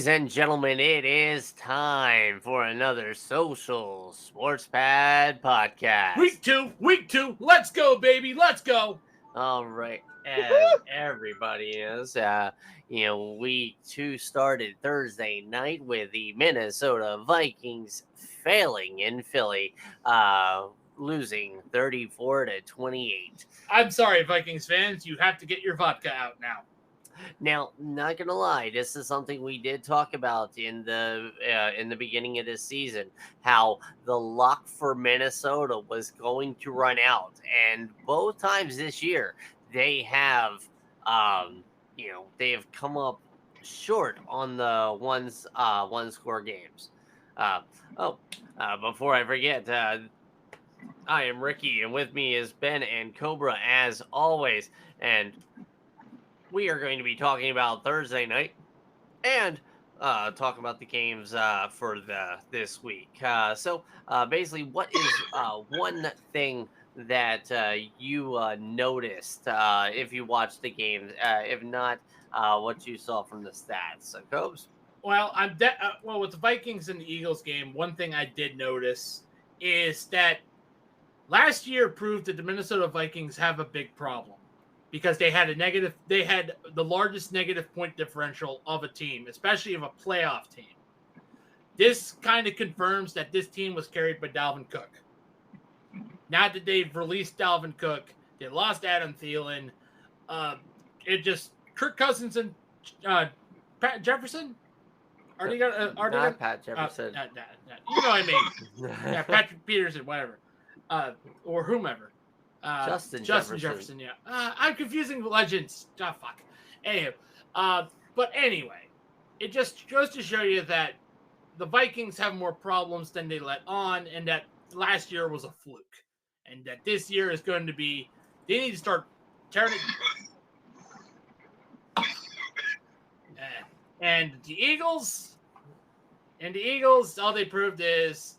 Ladies and gentlemen, it is time for another Social Sports Pad podcast. Week two, let's go, baby, let's go. All right, as everybody is, week two started Thursday night with the Minnesota Vikings failing in Philly, losing 34-28. I'm sorry, Vikings fans, you have to get your vodka out now. Now, not gonna lie, this is something we did talk about in the beginning of this season. How the luck for Minnesota was going to run out, and both times this year they have, they have come up short on the one score games. Uh, Before I forget, I am Ricky, and with me is Ben and Cobra as always, and we are going to be talking about Thursday night and talk about the games for this week. Basically, what is one thing that you noticed if you watched the games? If not, what you saw from the stats? So, Cobes. Well, with the Vikings and the Eagles game, one thing I did notice is that last year proved that the Minnesota Vikings have a big problem because they had the largest negative point differential of a team, especially of a playoff team. This kind of confirms that this team was carried by Dalvin Cook. Now that they've released Dalvin Cook, they lost Adam Thielen. Kirk Cousins and Pat Jefferson. Not Pat Jefferson. You know what I mean? Yeah, Patrick Peterson, whatever, or whomever. Justin Jefferson. Yeah, I'm confusing legends. Oh, fuck. Anyway, but anyway, it just goes to show you that the Vikings have more problems than they let on, and that last year was a fluke, and that this year is going to be. They need to start turning. And the Eagles, all they proved is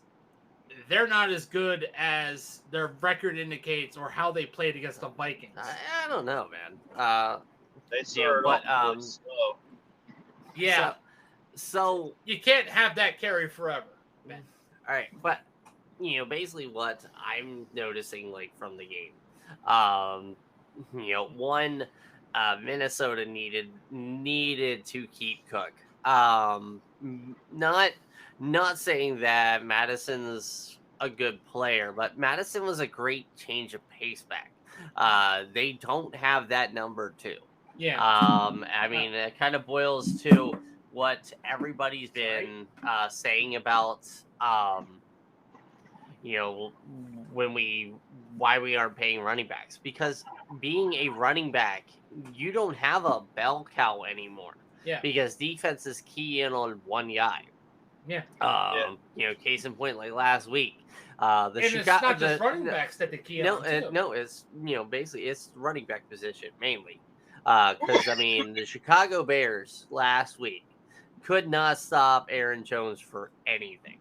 they're not as good as their record indicates or how they played against the Vikings. I don't know, man. They started off slow. Yeah. So you can't have that carry forever, man. All right, but basically what I'm noticing from the game, one, Minnesota needed to keep Cook. Not saying that Madison's a good player, but Madison was a great change of pace back. They don't have that number two. Yeah. I mean, it kind of boils to what everybody's been saying about, why we aren't paying running backs. Because being a running back, you don't have a bell cow anymore. Yeah. Because defenses key in on one guy. Yeah. Case in point, like last week. It's not just running backs that they key on. No, it's basically it's running back position mainly. Because the Chicago Bears last week could not stop Aaron Jones for anything.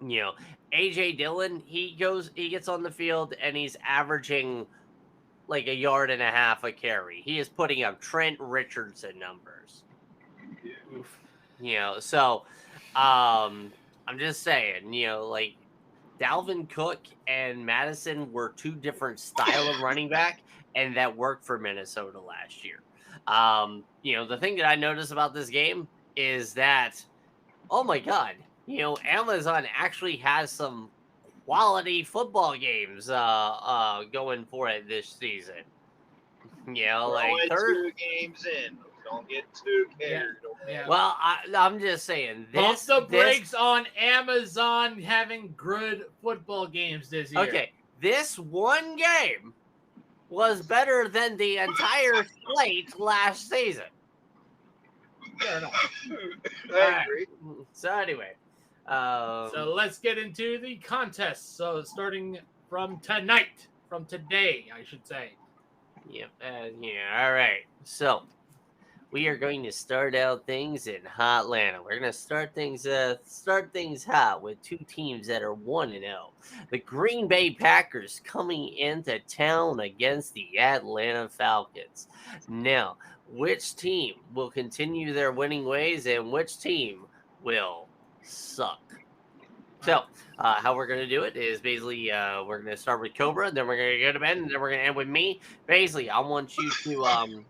AJ Dillon, he gets on the field and he's averaging like 1.5 yards a carry. He is putting up Trent Richardson numbers. So I'm just saying, Dalvin Cook and Madison were two different style of running back, and that worked for Minnesota last year. The thing that I noticed about this game is that, oh my God, Amazon actually has some quality football games going for it this season. We're 2 games in. Don't get too carried away. Yeah. Well, I'm just saying. Pump the brakes on Amazon having good football games this year. Okay, this one game was better than the entire slate last season. Fair enough. I agree. So anyway. So let's get into the contest. So starting from today, I should say. Yep. All right. So we are going to start out things in Hotlanta. We're going to start things hot with two teams that are 1-0. The Green Bay Packers coming into town against the Atlanta Falcons. Now, which team will continue their winning ways and which team will suck. So, how we're going to do it is basically we're going to start with Cobra, then we're going to go to Ben, and then we're going to end with me. Basically, I want you to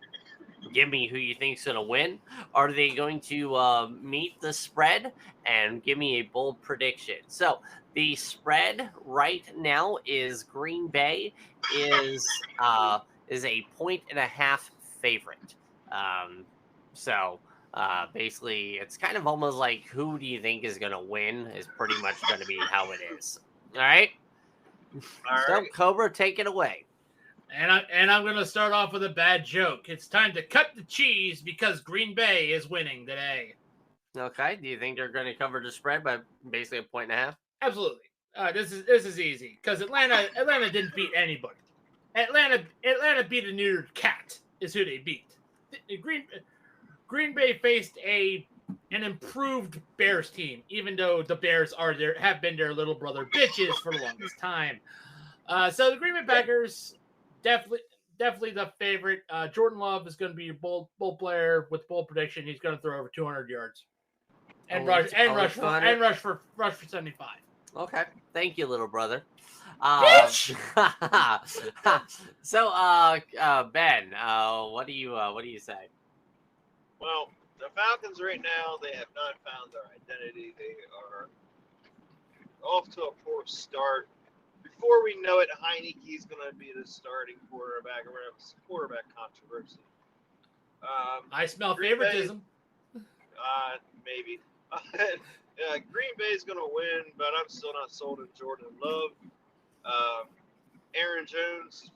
give me who you think is going to win. Are they going to meet the spread? And give me a bold prediction. So, the spread right now is Green Bay is a 1.5 favorite. So basically, it's kind of almost like who do you think is going to win is pretty much going to be how it is. All right. So Cobra, take it away. And I'm going to start off with a bad joke. It's time to cut the cheese because Green Bay is winning today. Okay. Do you think they're going to cover the spread by basically 1.5? Absolutely. This is easy because Atlanta didn't beat anybody. Atlanta beat a neutered cat is who they beat. Green Bay faced an improved Bears team, even though the Bears have been their little brother bitches for the longest time. So the Green Bay Packers definitely the favorite. Jordan Love is going to be your bold player with bold prediction. He's going to throw over 200 yards and rush for 75. Okay, thank you, little brother. Bitch! So, Ben, what do you say? Well, the Falcons right now, they have not found their identity. They are off to a poor start. Before we know it, Heineke's going to be the starting quarterback. We're going to have quarterback controversy. I smell favoritism. Maybe. Green Bay's going to win, but I'm still not sold on Jordan Love. Aaron Jones.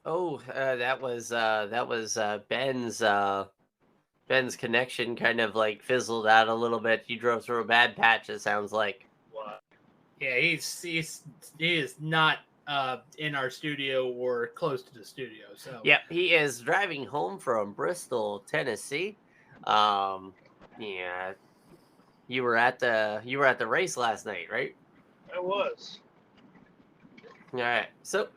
Oh, that was Ben's connection kind of like fizzled out a little bit. You drove through a bad patch, it sounds like. What? Yeah, he is not in our studio or close to the studio. So yeah, he is driving home from Bristol, Tennessee. Yeah, you were at the race last night, right? I was. All right. So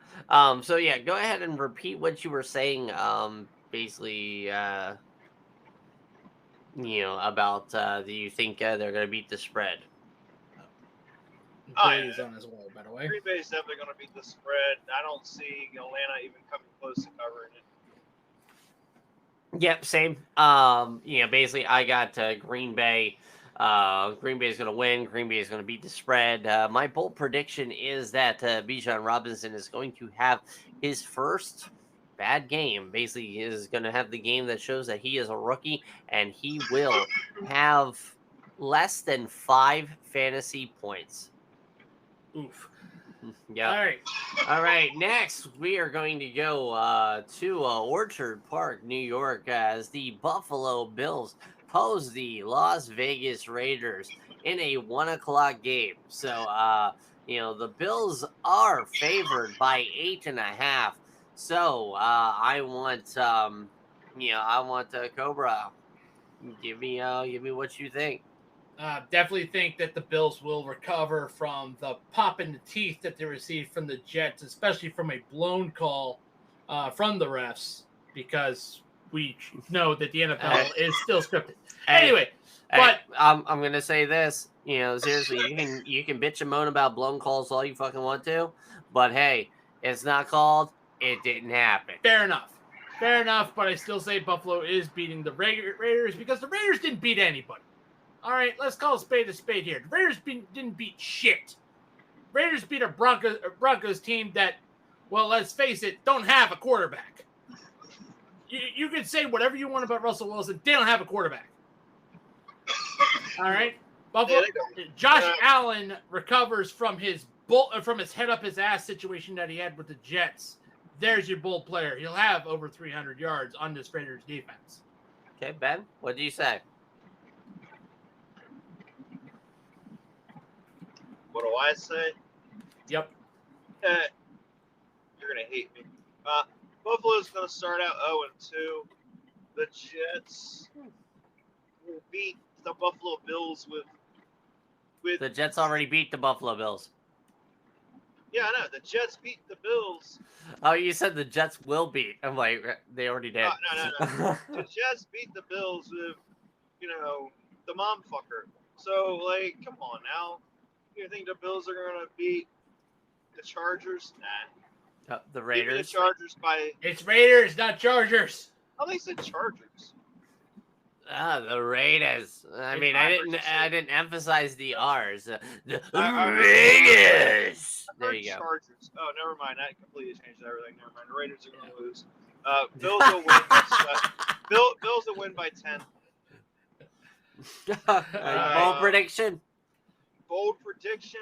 yeah, go ahead and repeat what you were saying. Basically, about do you think they're going to beat the spread? Brady's on his way, by the way. Green Bay's definitely going to beat the spread. I don't see Atlanta even coming close to covering it. Yep, same. Basically, I got Green Bay. Green Bay is going to win. Green Bay is going to beat the spread. My bold prediction is that Bijan Robinson is going to have his first bad game. Basically, he is going to have the game that shows that he is a rookie, and he will have less than 5 fantasy points. Oof. Yeah. All right. Next, we are going to go to Orchard Park, New York, as the Buffalo Bills host the Las Vegas Raiders in a 1:00 game. So, the Bills are favored by 8.5. So, I want Cobra. Give me what you think. Definitely think that the Bills will recover from the pop in the teeth that they received from the Jets, especially from a blown call from the refs, because we know that the NFL is still scripted. Anyway, but I'm gonna say this. Seriously, you can bitch and moan about blown calls all you fucking want to, but hey, it's not called. It didn't happen. Fair enough. But I still say Buffalo is beating the Raiders because the Raiders didn't beat anybody. All right, let's call a spade here. The Raiders didn't beat shit. Raiders beat a Broncos team that, well, let's face it, don't have a quarterback. You can say whatever you want about Russell Wilson. They don't have a quarterback. All right, Buffalo. Josh Allen recovers from his head up his ass situation that he had with the Jets. There's your bold player. He'll have over 300 yards on this Raiders defense. Okay, Ben, what do you say? What do I say? Yep. You're going to hate me. Buffalo's going to start out 0-2. The Jets will beat the Buffalo Bills with the Jets already beat the Buffalo Bills. Yeah, I know. The Jets beat the Bills. Oh, you said the Jets will beat. I'm like, they already did. No. The Jets beat the Bills with, the mom fucker. So, like, come on now. You think the Bills are going to beat the Chargers? Nah. The Give me the Raiders. Chargers by. It's Raiders, not Chargers. Oh, they said Chargers. The Raiders. I mean, I didn't emphasize the R's. The Raiders. There you go. Chargers. Oh, never mind. That completely changed everything. Never mind. The Raiders are going to lose. Bills will win. Bills will win by 10. Bold prediction. Bold prediction.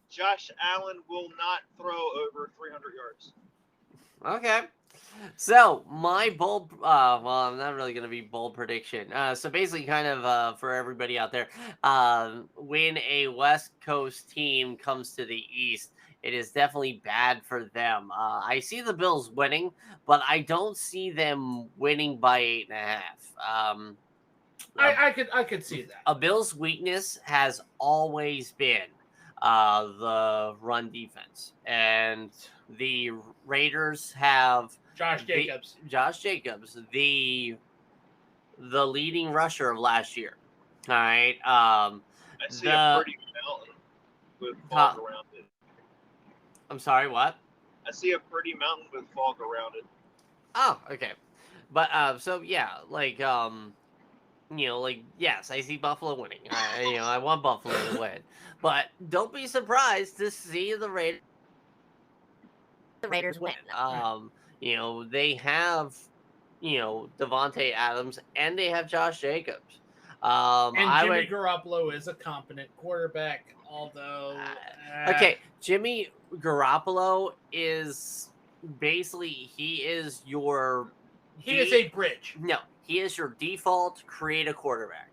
Josh Allen will not throw over 300 yards. Okay. So my bold, well, I'm not really going to be bold prediction. So basically kind of, for everybody out there, when a West Coast team comes to the East, it is definitely bad for them. I see the Bills winning, but I don't see them winning by 8.5. I could see that. A Bills' weakness has always been the run defense, and the Raiders have Josh Jacobs, the leading rusher of last year. All right. I see a pretty mountain with fog around it. I'm sorry, what? I see a pretty mountain with fog around it. Oh, okay. But so yeah, like yes, I see Buffalo winning. I want Buffalo to win, but don't be surprised to see the Raiders win. They have, Devontae Adams and they have Josh Jacobs. And Jimmy Garoppolo is a competent quarterback, although okay, Jimmy Garoppolo is basically he is a bridge. No, he is your default create a quarterback.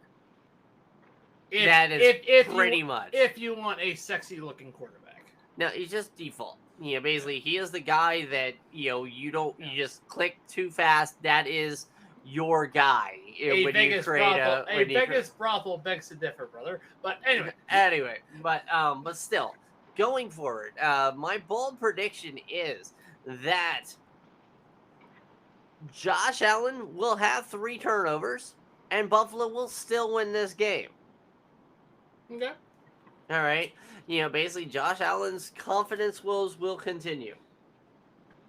Pretty much. If you want a sexy looking quarterback. No, he's just default. Basically, he is the guy that you just click too fast. That is your guy. Vegas brothel begs to differ, brother. But anyway, but still, going forward, my bold prediction is that Josh Allen will have 3 turnovers, and Buffalo will still win this game. Okay. All right. Basically, Josh Allen's confidence woes will continue.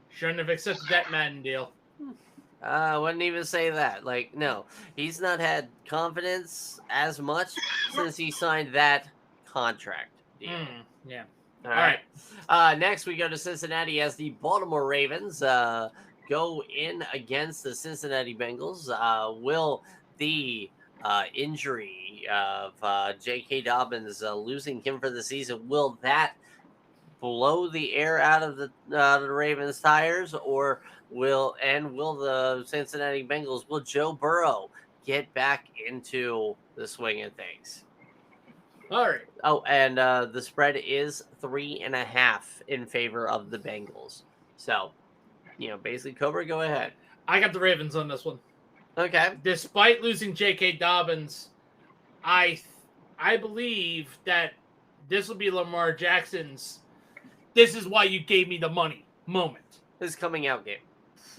Shouldn't have accepted that Madden deal. I wouldn't even say that. Like, no, he's not had confidence as much since he signed that contract deal. Yeah. All right. Next, we go to Cincinnati as the Baltimore Ravens go in against the Cincinnati Bengals. Will the injury of J.K. Dobbins losing him for the season, will that blow the air out of the Ravens' tires, or will the Cincinnati Bengals, will Joe Burrow get back into the swing of things? All right. Oh, and the spread is 3.5 in favor of the Bengals. So, basically, Cobra, go ahead. I got the Ravens on this one. Okay. Despite losing J.K. Dobbins, I believe that this will be Lamar Jackson's "this is why you gave me the money" moment. His coming out game.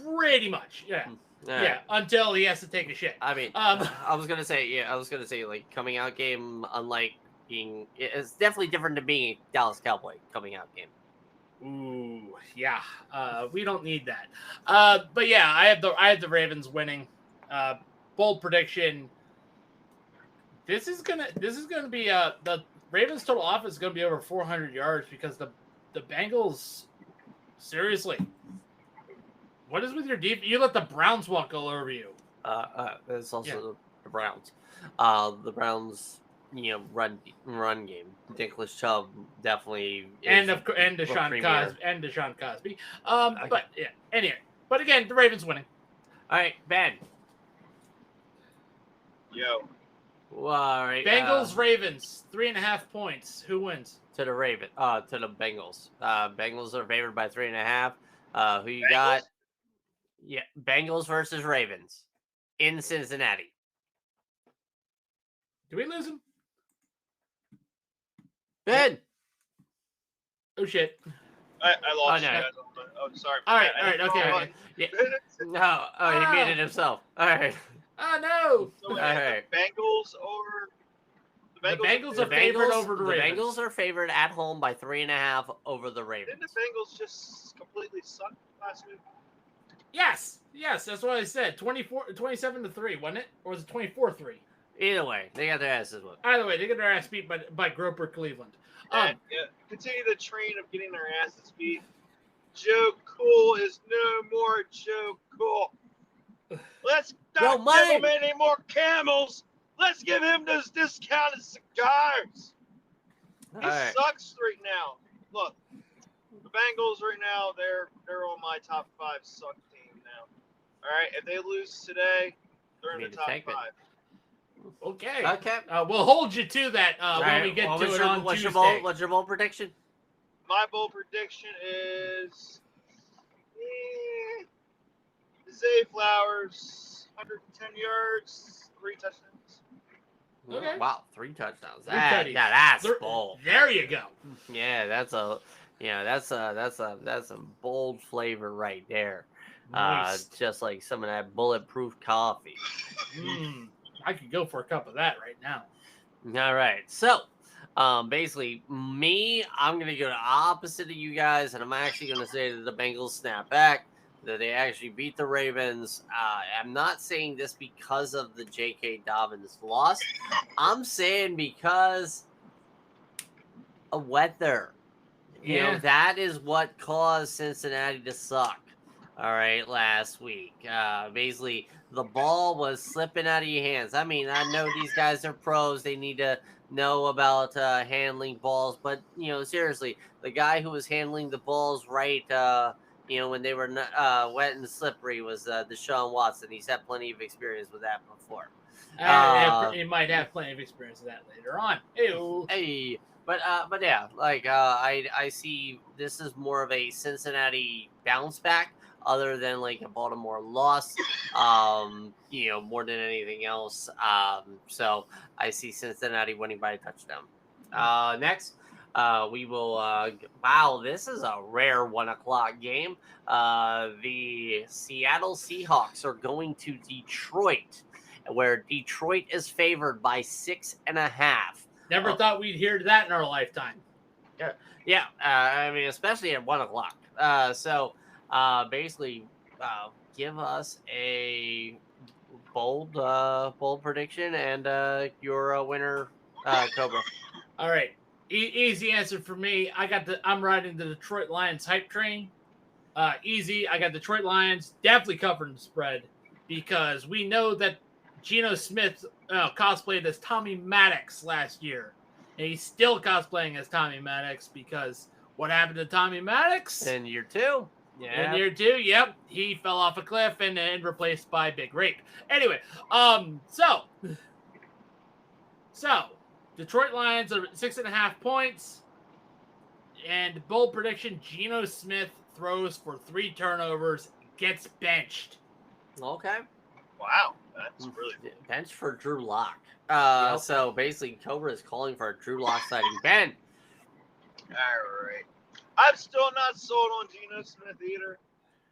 Pretty much, yeah. Right. Until he has to take a shit. I mean, I was gonna say, like, coming out game, unlike it's definitely different than being a Dallas Cowboy coming out game. Ooh, yeah. We don't need that. But yeah, I have the Ravens winning. Bold prediction. This is gonna be the Ravens total offense is gonna be over 400 yards because the Bengals, seriously, what is with your defense? You let the Browns walk all over you. It's also the Browns. The Browns, run game. Nicholas Chubb definitely and Deshaun Cosby. Okay. But yeah, anyway. But again, the Ravens winning. All right, Ben. Yo. Well, all right. Bengals Ravens 3.5 points. Who wins? To the Bengals. Bengals are favored by 3.5. Who you got? Yeah, Bengals versus Ravens in Cincinnati. Do we lose them? Ben. Oh shit! I lost no. you guys. Oh, sorry. All right, I okay. Okay. Yeah. No. Oh, he made it himself. All right. Oh no! So All right. the Bengals over. The Bengals are The favored Bengals, over the the Ravens. Bengals are favored at home by 3.5 over the Didn't Ravens. the Bengals just completely suck last week? Yes, that's what I said. 27-3, wasn't it? Or was it 24-3? Either way, they got their asses whipped. Either way, they get their ass beat by Groper Cleveland. And continue the train of getting their asses beat. Joe Cool is no more Joe Cool. Let's not give him any more camels. Let's give him those discounted cigars. He sucks right now. Look, the Bengals right now, they're on my top 5 suck team now. All right, if they lose today, they're in the top 5. Okay. Okay. We'll hold you to that when we get to it on Tuesday. What's your bold prediction? My bold prediction is Zay Flowers, 110 yards, 3 touchdowns. Okay. Wow, 3 touchdowns. That's bold. There you go. Yeah, that's a bold flavor right there. Nice. Just like some of that bulletproof coffee. I could go for a cup of that right now. All right. So, basically, I'm going to go the opposite of you guys, and I'm actually going to say that the Bengals snap back, that they actually beat the Ravens. I'm not saying this because of the J.K. Dobbins loss. I'm saying because of weather. You know, that is what caused Cincinnati to suck. All right, last week. Basically, the ball was slipping out of your hands. I mean, I know these guys are pros. They need to know about handling balls. But, you know, seriously, the guy who was handling the balls right, when they were wet and slippery was Deshaun Watson. He's had plenty of experience with that before. He might have plenty of experience with that later on. Ew. Hey. But yeah, like I see this is more of a Cincinnati bounce back, other than like a Baltimore loss. More than anything else. So I see Cincinnati winning by a touchdown. Next, we will. Wow, this is a rare 1:00 game. The Seattle Seahawks are going to Detroit, where Detroit is favored by 6.5. Never thought we'd hear that in our lifetime. Yeah. I mean, especially at 1:00. So, basically, give us a bold prediction and your winner, Cobra. All right, easy answer for me. I'm riding the Detroit Lions hype train. Easy. I got Detroit Lions definitely covering the spread because we know that Geno Smith cosplayed as Tommy Maddox last year. And he's still cosplaying as Tommy Maddox because what happened to Tommy Maddox? In year 2. Yeah. In year 2, yep. He fell off a cliff and then replaced by Big Rape. Anyway, so Detroit Lions are 6.5 points. And bold prediction, Geno Smith throws for 3 turnovers, gets benched. Okay. Wow, that's really cool. Bench for Drew Lock. So basically, Cobra is calling for a Drew Lock sighting. Ben. All right. I'm still not sold on Geno Smith either.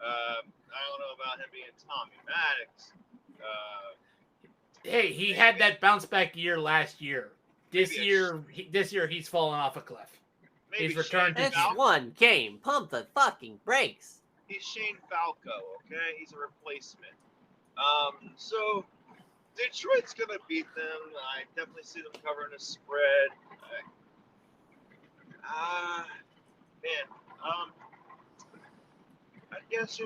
I don't know about him being Tommy Maddox. Hey, he had that bounce back year last year. This year he's fallen off a cliff. He's returned to It's one game. Pump the fucking brakes. He's Shane Falco, okay? He's a replacement. So Detroit's gonna beat them. I definitely see them covering the spread. I guess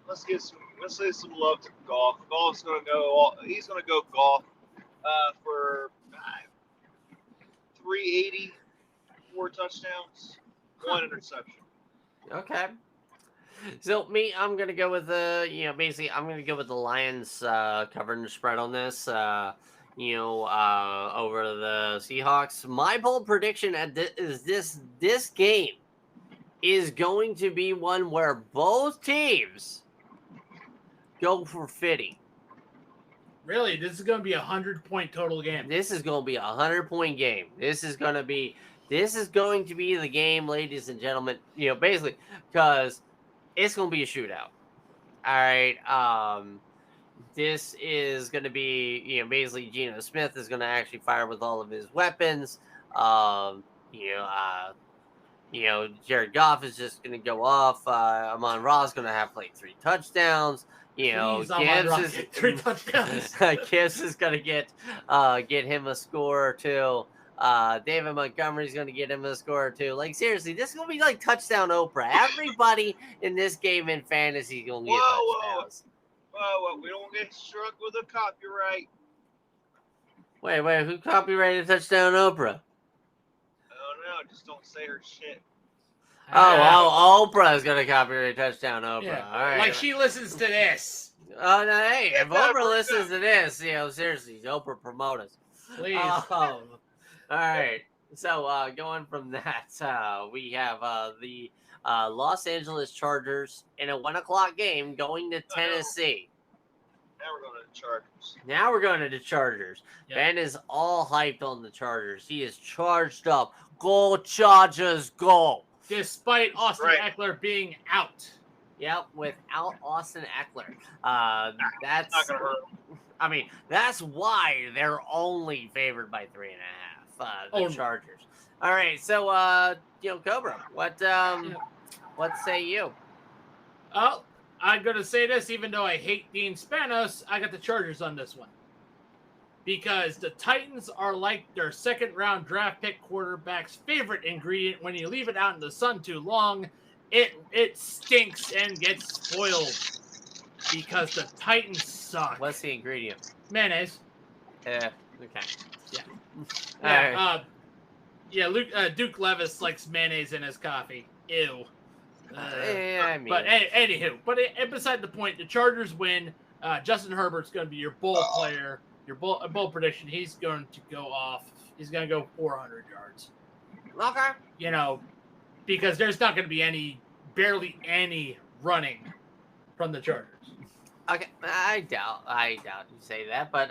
let's say some love to Goff. Goff's gonna go. He's gonna go Goff for 380, 4 touchdowns, 1 interception. Okay. So I'm gonna go with basically I'm gonna go with the Lions covering the spread on this. Over the Seahawks. My bold prediction is this game is going to be one where both teams go for 50. Really, this is going to be a 100-point total game. This is going to be a 100-point game. This is going to be This is going to be the game, ladies and gentlemen. Basically, because it's going to be a shootout. All right. This is going to be, basically Geno Smith is going to actually fire with all of his weapons. Jared Goff is just going to go off. Amon-Ra is going to have like 3 touchdowns. Please, Gibbs is 3 touchdowns. Gibbs is going to get him a score or 2. David Montgomery's going to get him a score or 2. Like, seriously, this is going to be like touchdown Oprah. Everybody in this game in fantasy is going to get touchdowns. Whoa, we don't get struck with a copyright. Wait, who copyrighted touchdown Oprah? I don't know, just don't say her shit. Oprah is going to copyright touchdown Oprah. Yeah. All right. Like she listens to this. Oh, no, hey, if Oprah listens to this, seriously, Oprah promote us. Please. All right. So, going from that, we have the Los Angeles Chargers in a 1:00 game going to Tennessee. Now we're going to the Chargers. Now we're going to the Chargers. Yep. Ben is all hyped on the Chargers. He is charged up. Go Chargers, go! Despite Austin Eckler being out. Yep, without Austin Eckler. That's not gonna hurt him. I mean, that's why they're only favored by 3.5. The Chargers. All right, so Cobra, what say you? Oh, I'm gonna say this, even though I hate Dean Spanos, I got the Chargers on this one. Because the Titans are like their 2nd-round draft pick quarterback's favorite ingredient. When you leave it out in the sun too long, it stinks and gets spoiled. Because the Titans suck. What's the ingredient? Mayonnaise. Okay. Yeah. Duke Levis likes mayonnaise in his coffee. Ew. Anywho, beside the point, the Chargers win. Justin Herbert's going to be your bowl player. Your bowl prediction, he's going to go off. He's going to go 400 yards. Okay. Because there's not going to be barely any running from the Chargers. Okay, I doubt you say that, but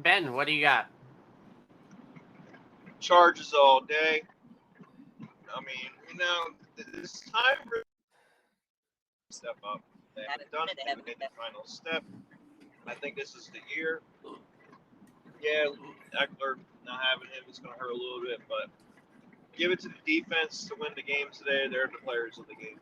Ben, what do you got? Chargers all day. I mean, this time for step up. They haven't done it. They haven't hit the final step. I think this is the year. Yeah, Eckler not having him is going to hurt a little bit, but give it to the defense to win the game today. They're the players of the game.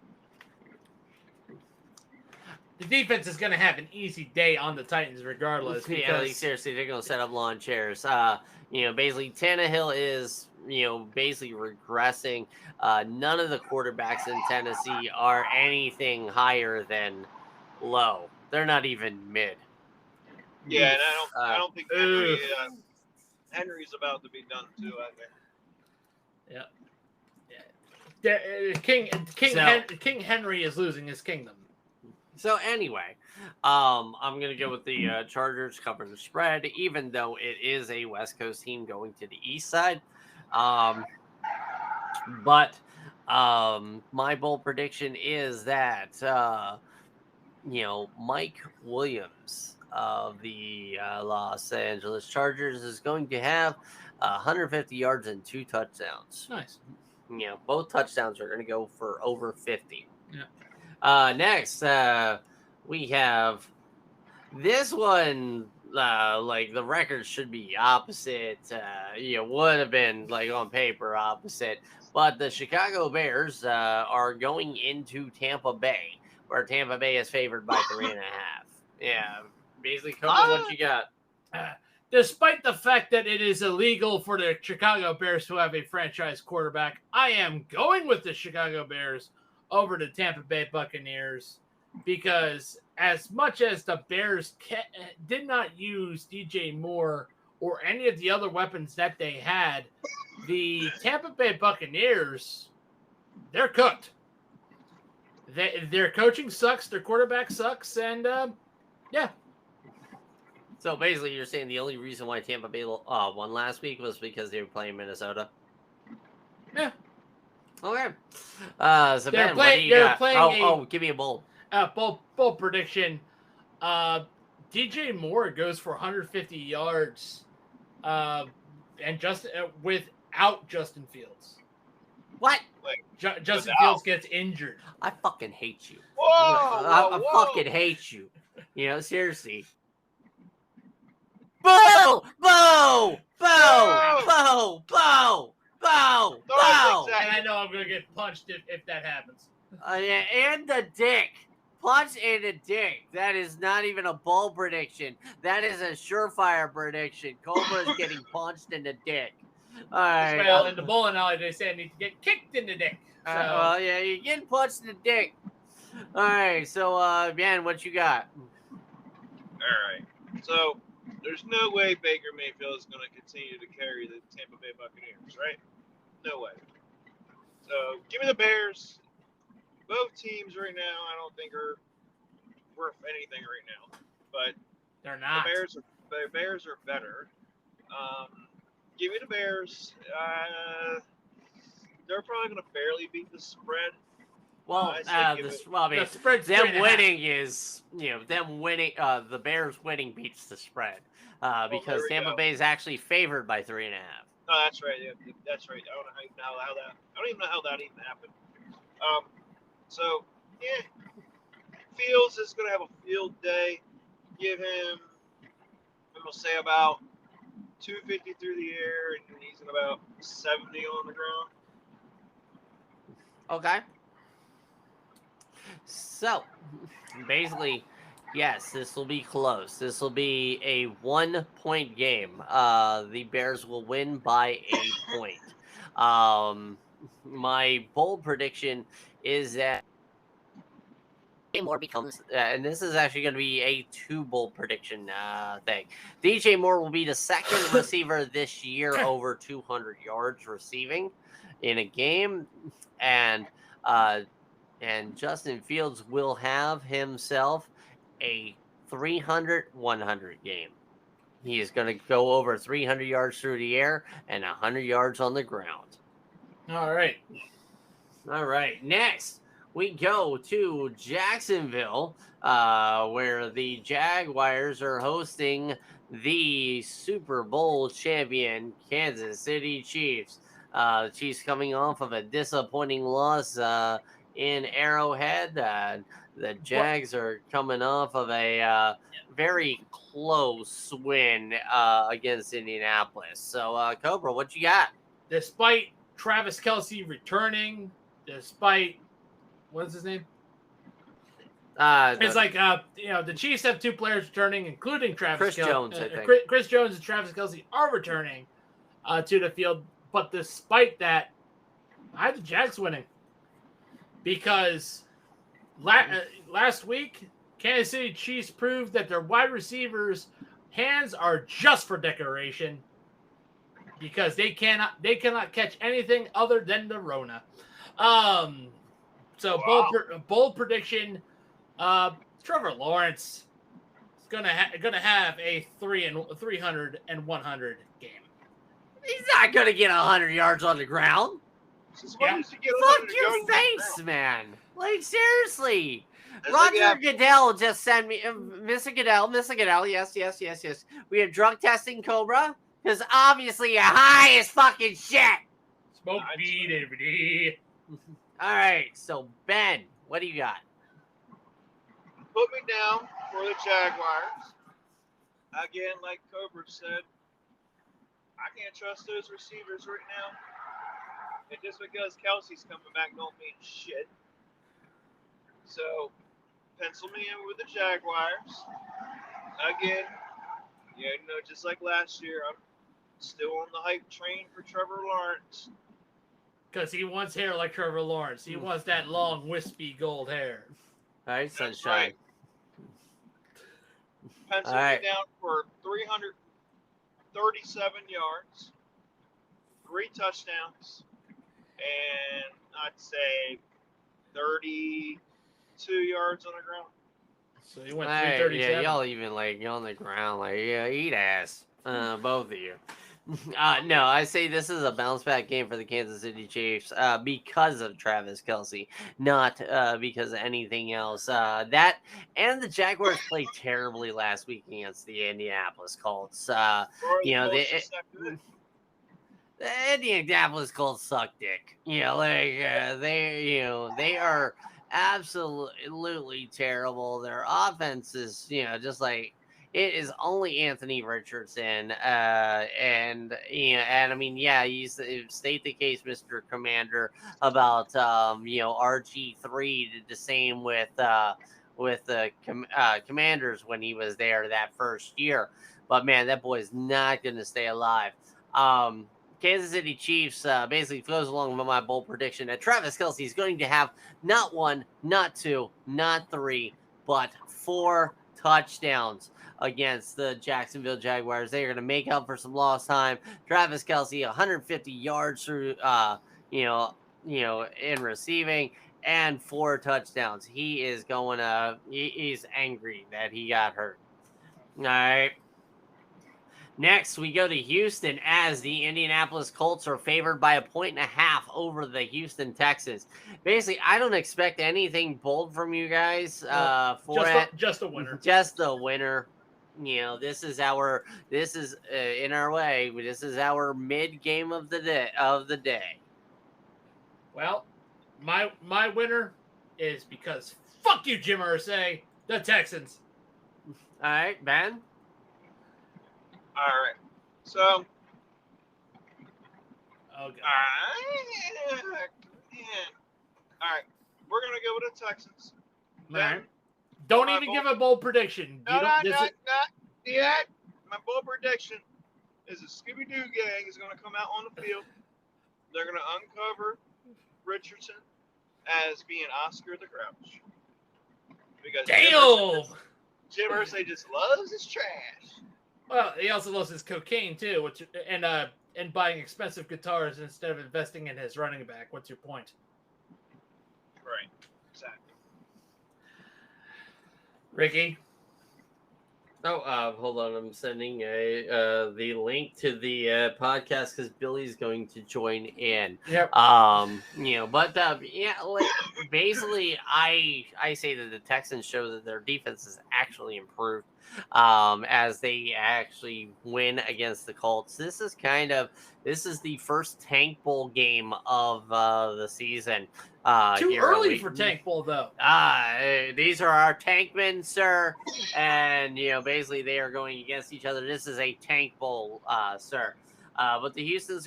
The defense is going to have an easy day on the Titans regardless. Because seriously, they're going to set up lawn chairs. Basically, Tannehill is, basically regressing. None of the quarterbacks in Tennessee are anything higher than low. They're not even mid. Yeah, and I don't think Henry's about to be done too. I think. Yeah. King Henry is losing his kingdom. So anyway, I'm gonna go with the Chargers covering the spread, even though it is a West Coast team going to the East side. But my bold prediction is that Mike Williams of the Los Angeles Chargers is going to have 150 yards and 2 touchdowns. Nice. Both touchdowns are going to go for over 50. Yeah. Next, we have this one. Like the record should be opposite. Would have been like on paper opposite, but the Chicago Bears are going into Tampa Bay, where Tampa Bay is favored by 3.5. Yeah. Basically, what you got? Despite the fact that it is illegal for the Chicago Bears to have a franchise quarterback, I am going with the Chicago Bears over the Tampa Bay Buccaneers because as much as the Bears did not use DJ Moore or any of the other weapons that they had, the Tampa Bay Buccaneers, they're cooked. Their coaching sucks, their quarterback sucks, and yeah. So basically, you're saying the only reason why Tampa Bay won last week was because they were playing Minnesota? Yeah. Okay. So Ben, what do you got? Give me a bold. Bold prediction. DJ Moore goes for 150 yards, and just with out Justin Fields. What? Like, Justin without. Fields gets injured. I fucking hate you. Whoa, I whoa. fucking hate you. You know, seriously. Boo! Boo! Boo! Boo! Boo! Boo! Boo! And I know I'm gonna get punched if that happens. Yeah, and the dick. Punch in the dick. That is not even a bold prediction. That is a surefire prediction. Cobra is getting punched in the dick. All right. Well, in the bowling alley, they say I need to get kicked in the dick. So, Well, yeah, you're getting punched in the dick. All right. So, man, what you got? All right. So there's no way Baker Mayfield is going to continue to carry the Tampa Bay Buccaneers, right? No way. So give me the Bears. Both teams right now, I don't think are worth anything right now, but they're not. The Bears are better. Give me the Bears. They're probably going to barely beat the spread. Well, the spread's them winning is, them winning. The Bears winning beats the spread because Tampa Bay is actually favored by 3.5. Oh, that's right. Yeah, that's right. I don't know how that. I don't even know how that even happened. So yeah, Fields is going to have a field day. Give him, I'm going to say about 250 through the air, and he's at about 70 on the ground. Okay. So, basically, yes, this will be close. This will be a 1-point game. The Bears will win by a point. My bold prediction is that DJ Moore becomes, and this is actually going to be a 2 bold prediction thing. DJ Moore will be the second receiver this year over 200 yards receiving in a game, and Justin Fields will have himself a 300-100 game. He is going to go over 300 yards through the air and 100 yards on the ground. All right. Next, we go to Jacksonville, where the Jaguars are hosting the Super Bowl champion Kansas City Chiefs. The Chiefs coming off of a disappointing loss in Arrowhead. The Jags are coming off of a very close win against Indianapolis. So, Cobra, what you got? Despite Travis Kelce returning, what's his name? It's like the Chiefs have 2 players returning, including Travis Jones. I think Chris Jones and Travis Kelce are returning to the field. But despite that, I had the Jags winning because last week Kansas City Chiefs proved that their wide receivers' hands are just for decoration because they cannot catch anything other than the Rona. So bold prediction. Trevor Lawrence is gonna have a 300 and 100 game. He's not gonna get 100 yards on the ground. Yeah. Fuck your face, man. Like, seriously. Roger Goodell just sent me, Mr. Goodell, yes. We have drug testing, Cobra, because obviously you're high as fucking shit. Smoke weed every day. All right, so Ben, what do you got? Put me down for the Jaguars. Again, like Cobra said, I can't trust those receivers right now. And just because Kelsey's coming back don't mean shit. So, pencil me in with the Jaguars. Again, just like last year, I'm still on the hype train for Trevor Lawrence. Because he wants hair like Trevor Lawrence. He wants that long, wispy gold hair. All right, Sunshine. Pencil me down for 337 yards, 3 touchdowns, and I'd say 32 yards on the ground. So you went 337. Yeah, y'all even you're on the ground, eat ass, both of you. No, I say this is a bounce back game for the Kansas City Chiefs because of Travis Kelce, not because of anything else. That and the Jaguars played terribly last week against the Indianapolis Colts. the Indianapolis Colts suck dick. They are absolutely terrible. Their offense is, just like it is only Anthony Richardson. And I mean, yeah, you state the case, Mr. Commander, about RG3 did the same with the Commanders when he was there that first year. But man, that boy is not going to stay alive. Kansas City Chiefs basically goes along with my bold prediction that Travis Kelce is going to have not one, not two, not three, but 4 touchdowns against the Jacksonville Jaguars. They are going to make up for some lost time. Travis Kelce, 150 yards through, in receiving and 4 touchdowns. He is going he's angry that he got hurt. All right. Next, we go to Houston as the Indianapolis Colts are favored by 1.5 over the Houston Texans. Basically, I don't expect anything bold from you guys just a winner. Just the winner. This is in our way. This is our mid game of the day. Well, my winner is because fuck you, Jim Irsay, the Texans. All right, Ben. All right. So. Oh, God. All right. We're going to go with the Texans. All right. Don't even give a bold prediction. Not yet. My bold prediction is the Scooby-Doo gang is going to come out on the field. They're going to uncover Richardson as being Oscar the Grouch. Because damn! Jim Irsay just loves his trash. Well, he also loves his cocaine too, and buying expensive guitars instead of investing in his running back. What's your point? Right. Exactly. Ricky? Oh, hold on. I'm sending the link to the podcast because Billy's going to join in. Yep. Basically, I say that the Texans show that their defense has actually improved as they actually win against the Colts. This is the first Tank Bowl game of the season. Too early for Tank Bowl, though. These are our Tankmen, sir. And, basically they are going against each other. This is a Tank Bowl, sir. But the Houston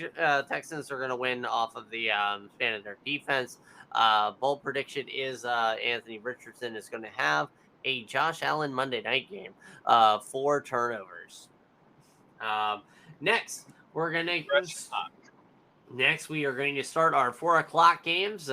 Texans are going to win off of the span of their defense. Bold prediction is Anthony Richardson is going to have a Josh Allen Monday night game. 4 turnovers. Next, we are going to start our 4:00 games.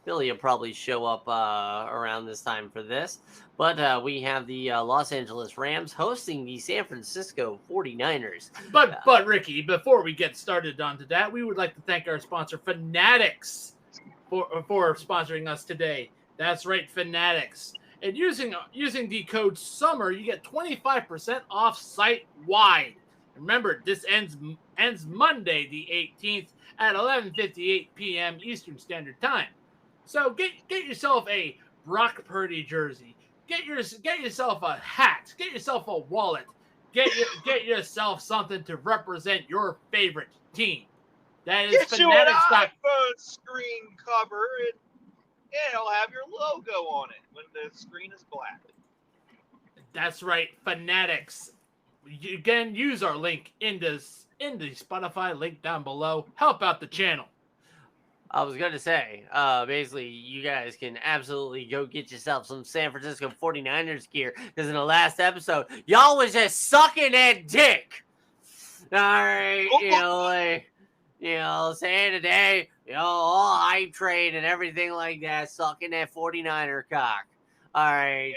Billy will probably show up around this time for this. But we have the Los Angeles Rams hosting the San Francisco 49ers. But Ricky, before we get started onto that, we would like to thank our sponsor, Fanatics, for sponsoring us today. That's right, Fanatics. And using the code SUMMER, you get 25% off site-wide. Remember, this ends Monday the 18th at 11:58 p.m. Eastern Standard Time. So get yourself a Brock Purdy jersey. Get yourself a hat. Get yourself a wallet. Get yourself something to represent your favorite team. That is Get you an Fanatics. iPhone screen cover, and it'll have your logo on it when the screen is black. That's right, Fanatics. You can use our link in the Spotify link down below. Help out the channel. I was going to say, basically, you guys can absolutely go get yourself some San Francisco 49ers gear, because in the last episode, y'all was just sucking that dick. All right, saying today, all hype train and everything like that, sucking that 49er cock. All right,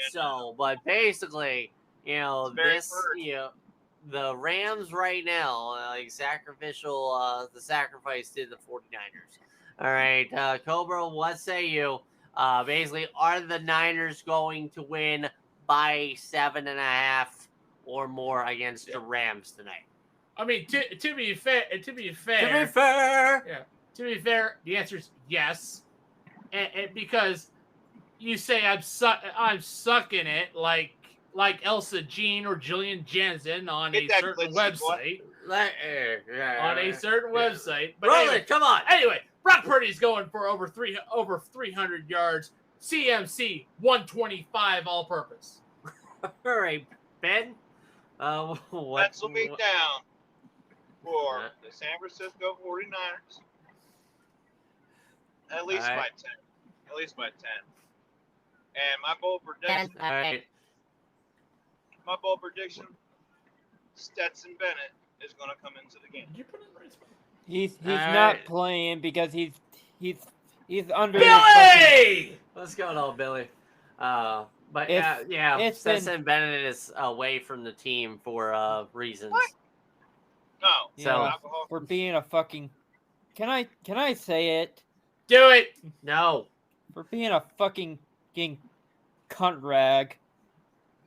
but basically, the Rams right now, the sacrifice to the 49ers. All right, Cobra, what say you? Basically, are the Niners going to win by 7.5 or more against the Rams tonight? I mean, to be fair, the answer is yes, and because you say I'm sucking it like Elsa Jean or Jillian Jansen on a certain website. on a certain website. But Roll anyway, it, come on. Anyway, Brock Purdy's going for over 300 yards. CMC 125 all-purpose. All right, Ben. What? Pencil me down for the San Francisco 49ers. At least by 10. At least by 10. And my bold prediction. All right. My bold prediction. Stetson Bennett is going to come into the game. Did you put it in the right spot? He's All not right. playing because he's under. Billy! Let's go, on, Billy. But It's- yeah, it's Stetson Bennett is away from the team for reasons. What? No. Yeah, So- Alcohol. for being a fucking. Can I say it? Do it! No. For being a fucking cunt rag.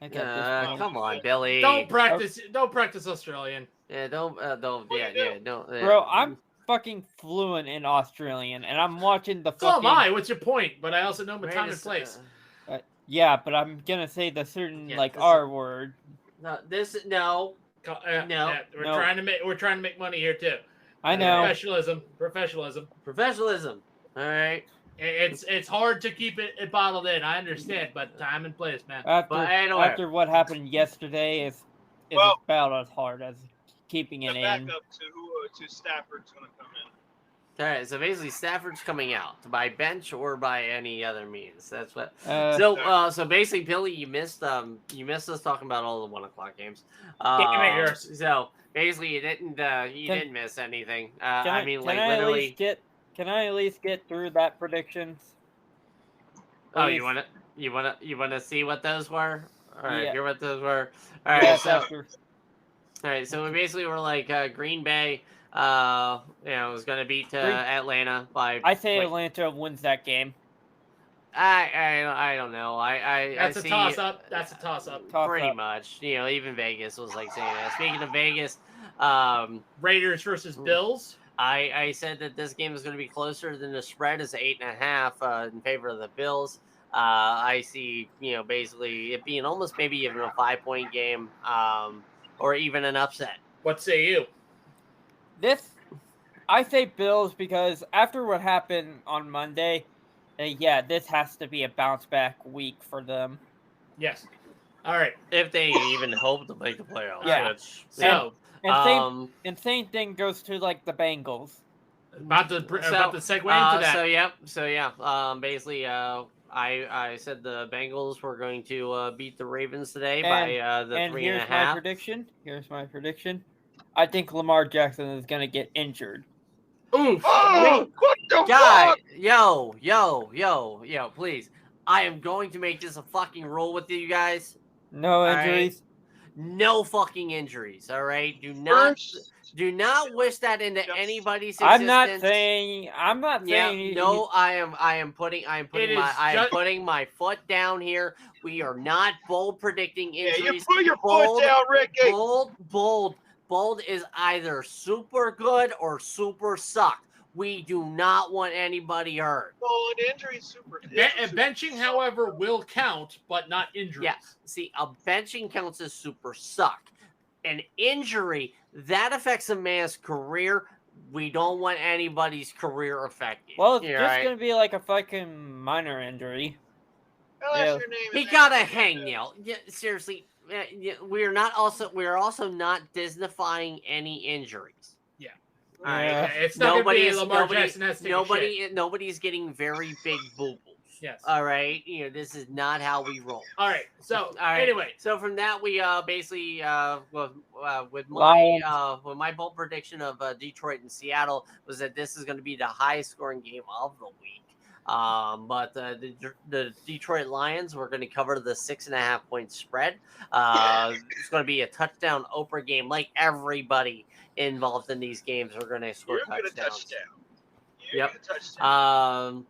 I get this one. Come on, Billy. Don't practice Australian. Yeah, don't. What Yeah, do you yeah, don't. Bro, I'm fucking fluent in Australian, and I'm watching the So fucking. am I. What's your point? But I also know my time and Greatest, place. Yeah, but I'm gonna say the certain Yeah, like this is- R word. No. No. We're trying to make money here too. I know. Professionalism. Professionalism. All right. It's hard to keep it bottled in. I understand, but time and place, man. But anyway. After what happened yesterday is Well- about as hard as keeping it The in. backup to Stafford's going to come in. All right. So basically, Stafford's coming out by bench or by any other means. That's what. Uh, So basically, Billy, you missed us talking about all the 1:00 games. Damn it. So basically, you didn't miss anything. I mean, like Can literally. I at least get through that predictions? Oh, Please? you wanna see what those were? All right, Yeah. hear what those were. All right, Yes, so after- all right, so we basically were like Green Bay, was gonna beat Atlanta by. I say like, Atlanta wins that game. I don't know. That's I a see, toss up. That's a toss up. Toss Pretty up. much. Even Vegas was like saying that. Speaking of Vegas, Raiders versus Bills. I said that this game is going to be closer than the spread is 8.5 in favor of the Bills. I see, basically it being almost maybe even a 5-point game, or even an upset. What say you? I say Bills because after what happened on Monday, this has to be a bounce back week for them. Yes. All right. If they even hope to make the playoffs. Yeah. Which, So And same thing goes to like the Bengals. about to segue into that. So yeah. Basically, I said the Bengals were going to beat the Ravens today by the And 3.5. Here's my prediction. I think Lamar Jackson is gonna get injured. Oof. Oh, what the Guy, fuck? yo, please. I am going to make this a fucking rule with you guys. No right. injuries. No fucking injuries, all right? Do not wish that into anybody's existence. I'm not saying. Yeah, no, I am putting is putting my foot down here. We are not bold predicting Yeah, injuries. you put your Bold- foot down, Ricky. Bold is either super good or super suck. We do not want anybody hurt. Well, an injury is super. Benching, however, will count, but not injuries. Yeah, see, a benching counts as super suck. An injury, that affects a man's career. We don't want anybody's career affected. Well, it's Yeah, just right? gonna be like a fucking minor injury. Unless Yeah. your name He is got a Anthony hangnail. Yeah, seriously, we are also not Disneyfying any injuries. All right. Yeah. It's not going to be Lamar Jackson has to take a shit. Nobody's getting very big boo-boos. Yes. All right. This is not how we roll. All right. So, All right. anyway. So from that, we basically with Lions. my bold prediction of Detroit and Seattle was that this is going to be the highest scoring game of the week. But the Detroit Lions were going to cover the 6.5 point spread. It's going to be a touchdown Oprah game, like everybody involved in these games are going to score You're gonna touchdowns. touchdown. Yep. Gonna touchdown.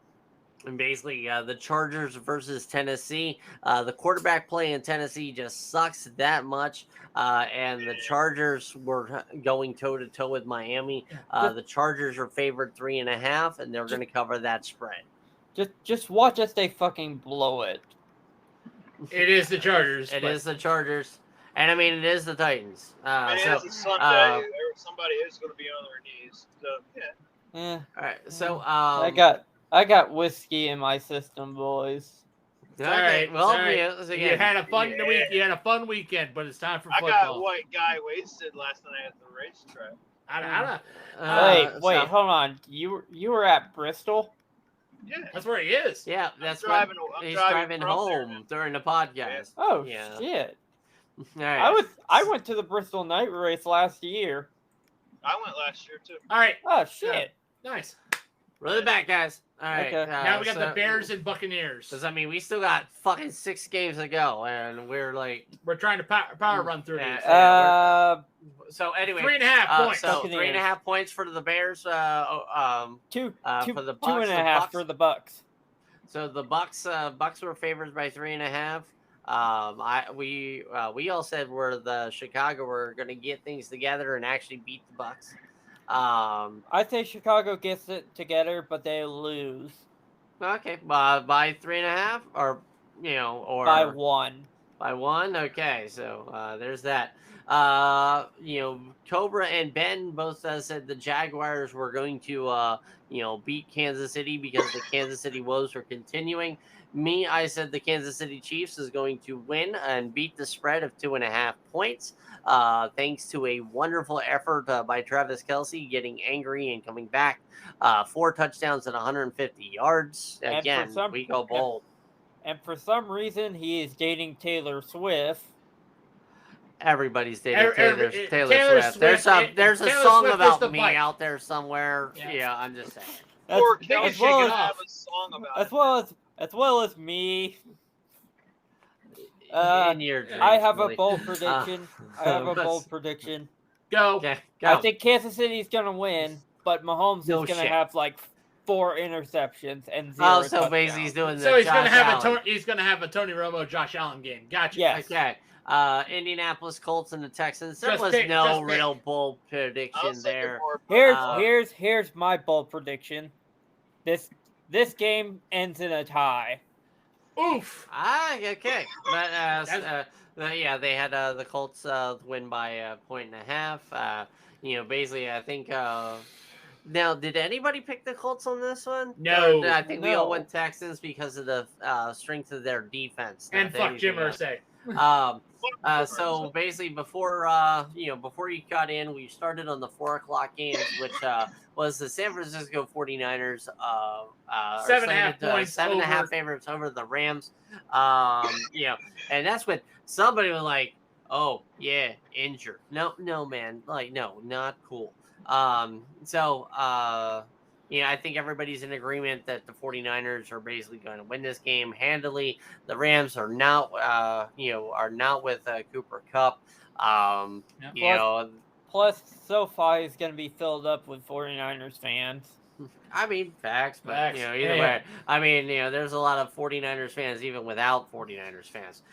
And basically, the Chargers versus Tennessee. The quarterback play in Tennessee just sucks that much. And the Chargers were going toe-to-toe with Miami. The Chargers are favored 3.5, and they're going to cover that spread. Just watch as they fucking blow it. It is the Chargers. It is the Chargers. And, I mean, it is the Titans. And So it's a Sunday. somebody is going to be on their knees. So yeah. All right. So I got whiskey in my system, boys. Okay. All right. Well, all right. yeah, You had a fun week. You had a fun weekend, but it's time for I football. got white guy wasted last night at the racetrack. I don't. Wait, so- hold on. You were at Bristol? Yeah. That's where he is. Yeah, that's I'm what he's driving driving from there home during the podcast. Oh Yeah. shit! All right. I went to the Bristol night race last year. I went last year too. All right. Oh shit! Nice. Roll it back, guys. All right. Okay. Now we got the Bears and Buccaneers. Because I mean, we still got fucking 6 games to go, and we're like, We're trying to power run through these. so anyway, 3.5 points. So Buccaneers. 3.5 points for the Bears. Two for the Bucks, 2.5 for the Bucks. So the Bucks were favored by 3.5. We all said the Chicago were going to get things together and actually beat the Bucks. I say Chicago gets it together, but they lose Okay, by 3.5, or or by 1. By 1. Okay, so there's that. Cobra and Ben both said the Jaguars were going to beat Kansas City because the Kansas City woes were continuing. Me, I said the Kansas City Chiefs is going to win and beat the spread of 2.5 points. Thanks to a wonderful effort by Travis Kelce getting angry and coming back. 4 touchdowns and 150 yards. And for Again, some- we go bold. And for some reason, he is dating Taylor Swift. Everybody's dating Taylor Taylor Swift. Swift. There's a Taylor song Swift is about the me bike. out there somewhere. Yeah. Yeah, I'm just saying. Poor They can Kelsey shake well it gonna off. have a song about As well as me. In your dreams, I have a Billy. bold prediction. I have a let's- bold prediction. Go. Okay, go. I think Kansas City's gonna win, but Mahomes No is gonna shit. have like 4 interceptions and 0 so basically he's touchdowns. doing the So he's gonna Josh have Allen. he's gonna have a Tony Romo, Josh Allen game. Gotcha. Yes. Okay. Indianapolis Colts and the Texans. There Just was pick, no just pick. real bold I prediction was thinking there. more Here's my bold prediction. This game ends in a tie. Oof. Okay. But yeah, they had the Colts win by 1.5. Basically, I think. Now, did anybody pick the Colts on this one? No. Or I think we all No. went Texans because of the strength of their defense. And not fuck Jim anything Irsay. else. So basically, before you got in, we started on the 4:00 games, which was the San Francisco 49ers. 7.5 points 7.5 over. favorites over the Rams. And that's when somebody was like, "Oh yeah, injured." No, man, like no, not cool. I think everybody's in agreement that the 49ers are basically going to win this game handily. The Rams are not, with Cooper Kupp. Plus, SoFi is gonna be filled up with 49ers fans. I mean, facts, but Facts. either Yeah. way, I mean, there's a lot of 49ers fans even without 49ers fans.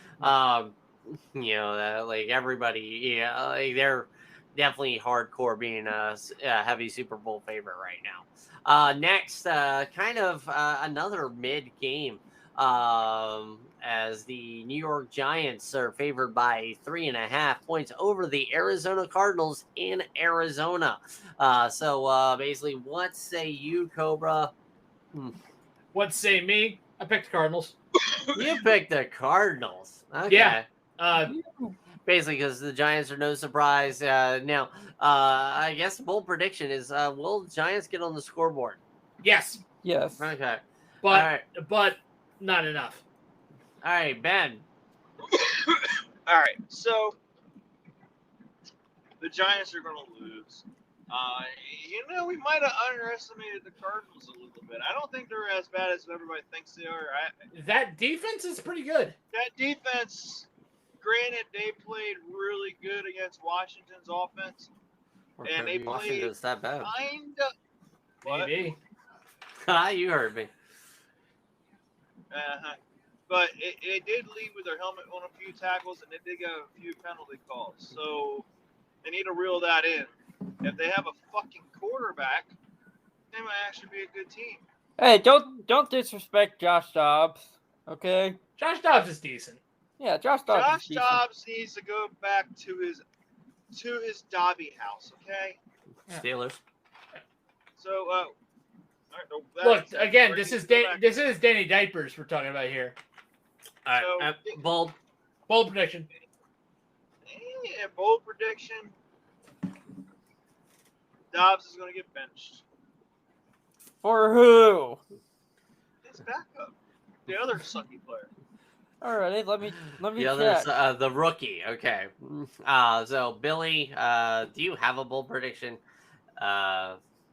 Like everybody, they're definitely hardcore being a heavy Super Bowl favorite right now. Next, kind of another mid game, as the New York Giants are favored by 3.5 points over the Arizona Cardinals in Arizona. Basically, what say you, Cobra? What say me? I picked the Cardinals. You picked the Cardinals. Okay. Yeah. Basically, because the Giants are no surprise. Now, I guess the bold prediction is, will the Giants get on the scoreboard? Yes, Yes. Okay. but right. not enough. All right, Ben. All right, so the Giants are going to lose. We might have underestimated the Cardinals a little bit. I don't think they're as bad as everybody thinks they are. That defense is pretty good. That defense, granted, they played really good against Washington's offense. And they Washington's that bad. Kind of. What? Maybe. You heard me. Uh-huh. But it did lead with their helmet on a few tackles, and they did get a few penalty calls. So they need to reel that in. If they have a fucking quarterback, they might actually be a good team. Hey, don't disrespect Josh Dobbs, okay? Josh Dobbs is decent. Yeah, Josh Dobbs. Josh is decent. Dobbs needs to go back to his to his Dobby house. Okay. Steelers. So, all right, no, Look, that's- again, we're this gonna is go back. this is Danny Diapers we're talking about here. All right, So- bold. Bold prediction. Bold prediction. Dobbs is going to get benched. For who? His backup, the other sucky player. Alrighty, let me The other, check. the rookie. Okay. So Billy, do you have a bold prediction?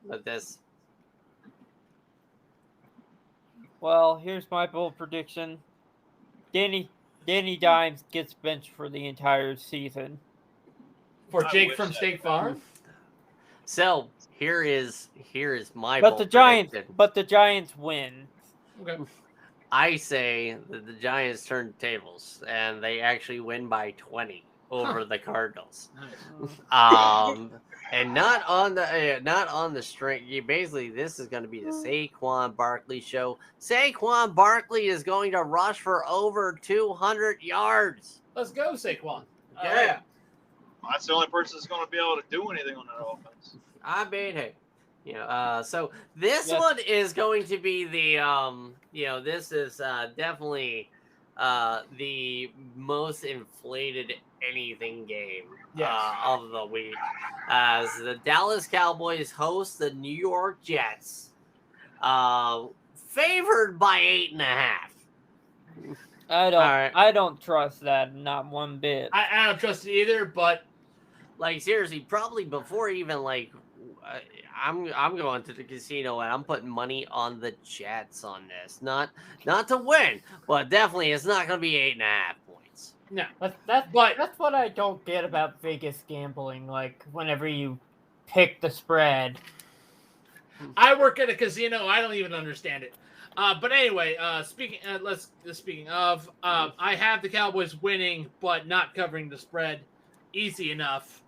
With this. Well, here's my bold prediction. Danny Dimes gets benched for the entire season. For I Jake wish from that- State Farm. So here is my But bold the Giants prediction. win. Okay. I say that the Giants turn tables and they actually win by 20 over the Cardinals. Nice. And not on the string. Basically, this is going to be the Saquon Barkley show. Saquon Barkley is going to rush for over 200 yards. Let's go, Saquon. Yeah. That's the only person that's going to be able to do anything on that offense. I mean, hey, so this Yes. one is going to be the this is definitely the most inflated anything game Yes. of the week, as the Dallas Cowboys host the New York Jets, favored by 8.5. Alright. I don't trust that, not one bit. I don't trust it either, but Like seriously, probably before even like. I'm going to the casino and I'm putting money on the Jets on this. Not to win, but definitely it's not going to be 8.5 points. no. That's what I don't get about Vegas gambling. Like whenever you pick the spread, I work at a casino. I don't even understand it. But anyway, speaking of, I have the Cowboys winning, but not covering the spread. Easy enough.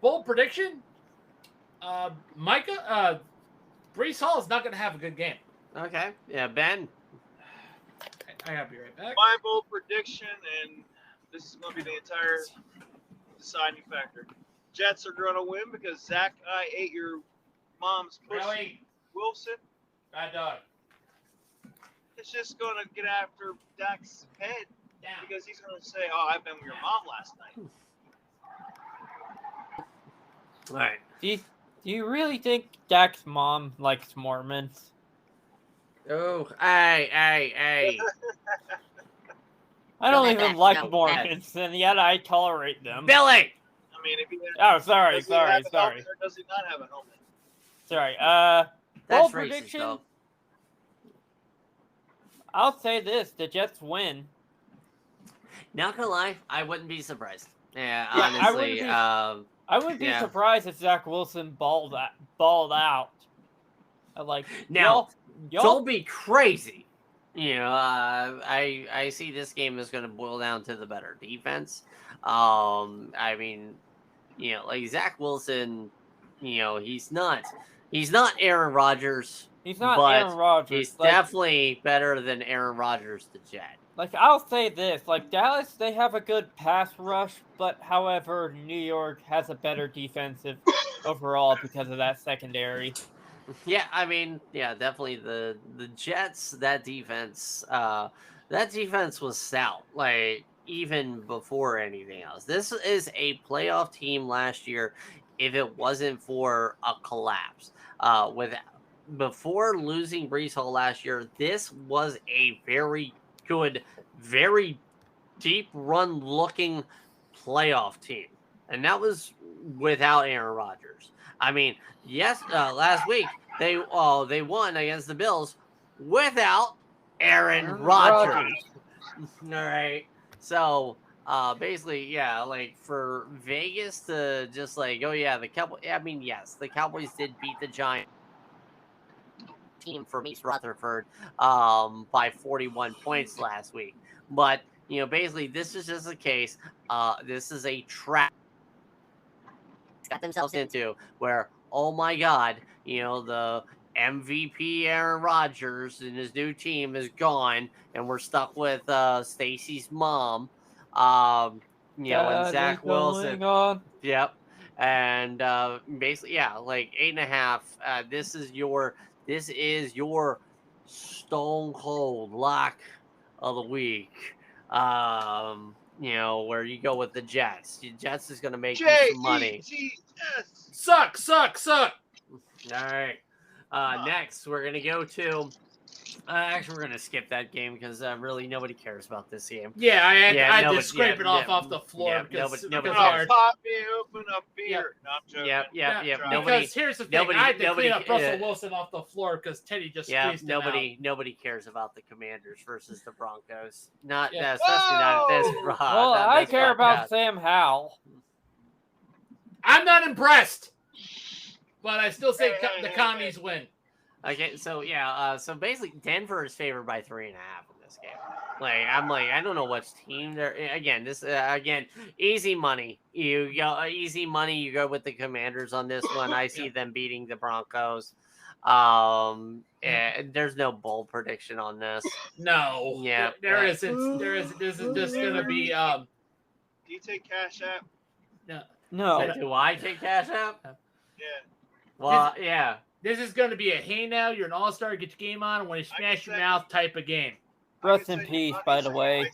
Bold prediction. Micah, Brees Hall is not going to have a good game. Okay, yeah, Ben. I have to be right back. My bold prediction, and this is going to be the entire deciding factor. Jets are going to win because Zach, I ate your mom's pussy. Really? Wilson. Bad dog. It's just going to get after Dak's head Down. because he's going to say, "Oh, I've been with your mom last night." All right. Do you really think Dak's mom likes Mormons? Oh, hey. I don't No, even no, like no, Mormons, and yet I tolerate them. Billy. I mean, if he Oh, sorry. does he have a helmet or does he not have a helmet? Sorry. That's Bold racist, prediction. though. I'll say this: the Jets win. Not gonna lie, I wouldn't be surprised. Yeah, Yeah, I wouldn't honestly. be- I wouldn't be Yeah. surprised if Zach Wilson balled out. Like Now, y'all don't be crazy. I see this game is going to boil down to the better defense. I mean, like Zach Wilson, he's not Aaron Rodgers. he's not but Aaron Rodgers. He's Like, definitely better than Aaron Rodgers, the Jet. like I'll say this: like Dallas, they have a good pass rush, but however, New York has a better defensive overall because of that secondary. Yeah, I mean, yeah, definitely the Jets. That defense was stout. Like even before anything else, this is a playoff team last year. If it wasn't for a collapse, before losing Brees Hall last year, this was a very good, very deep run looking playoff team, and that was without Aaron Rodgers. I mean, yes, last week they won against the Bills without Aaron Rodgers. All right, so basically, yeah, like for Vegas to just like, oh yeah, the Cowboys. I mean, yes, the Cowboys did beat the Giants team from East Rutherford by 41 points last week, but basically this is just a case. This is a trap got themselves into where, oh my God, the MVP Aaron Rodgers and his new team is gone, and we're stuck with Stacy's mom. and Zach Sadly Wilson. going on. Yep. And basically, yeah, like 8.5. This is your stone cold lock of the week. Where you go with the Jets. The Jets is going to make you some money. J-E-T-S. Suck. All right. Next, we're going to go to. Actually, we're going to skip that game because really nobody cares about this game. Yeah, I had nobody- to scrape it off the floor yeah, because nobody I'll cares. pop me open a beer. No, I'm joking. Yep. Try. Nobody. Because here's the thing, I had to clean up Russell Wilson off the floor because Teddy just squeezed him out. Nobody cares about the Commanders versus the Broncos. Not Yeah. especially not at this. Well, not I this care about podcast. Sam Howell. I'm not impressed, but I still say Hey, the hey, commies win. Okay, so so basically Denver is favored by 3.5 in this game. I don't know which team they're again. This easy money. You go easy money. You go with the Commanders on this one. I see them beating the Broncos. There's no bold prediction on this. No, Yeah. there isn't. This is just gonna be. Do you take Cash App? No. So do I take Cash App? Yeah. Well, yeah. This is gonna be a hey now you're an all-star, get your game on, and when you smash your mouth type of game. Rest in peace, by the way.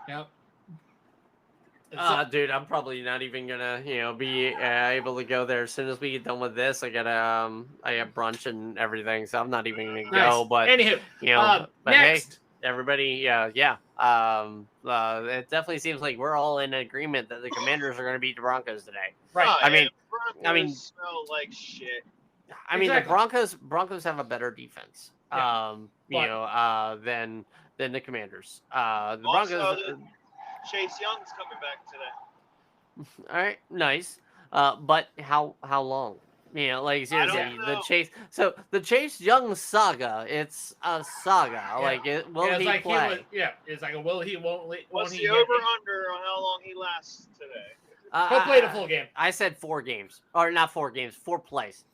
Yep. Dude, I'm probably not even gonna, be able to go there as soon as we get done with this. I got brunch and everything, so I'm not even gonna go. But anywho, but next. hey, everybody, it definitely seems like we're all in agreement that the Commanders are gonna beat the Broncos today. Right. Oh, I mean, Broncos smell like shit. I mean, Exactly. the Broncos have a better defense, Yeah. than the Commanders. The Broncos. Also, Chase Young's coming back today. All right, nice. But how long? Seriously, don't know. the Chase Young saga. It's a saga. Yeah. Will it's he like play? it's like a will he, won't What's he the get- over/under on how long he lasts today? He'll play the full game. I said 4 games, or not 4 games, 4 plays.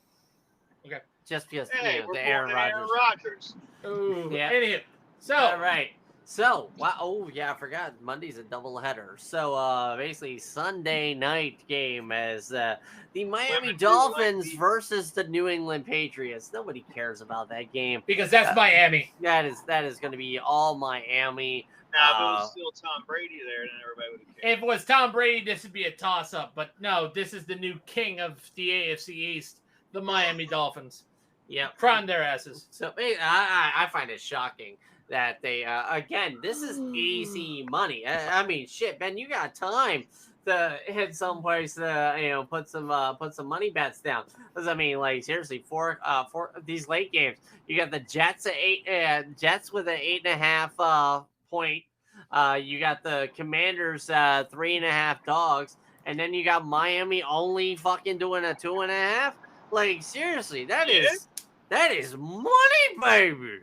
Okay. Just because Hey, we're the going Aaron to Rodgers. Aaron Rodgers. Ooh. Yeah. Anywho, so All right. So, wow. Oh, yeah, I forgot. Monday's a doubleheader. So, basically, Sunday night game as the Miami Women do Dolphins like the- versus the New England Patriots. Nobody cares about that game. because that's Miami. That is going to be all Miami. Now, if it was still Tom Brady there, then everybody would have cared. If it was Tom Brady, this would be a toss-up. But no, this is the new king of the AFC East, the Miami Dolphins. Yep. Crying their asses. So, I find it shocking that they again, this is easy money. I mean, shit, Ben, you got time to hit someplace to put some money bets down. Because I mean, seriously, for these late games, you got the Jets at Jets with an 8.5 point. You got the Commanders 3.5 dogs, and then you got Miami only fucking doing a 2.5. Seriously, that is money, baby.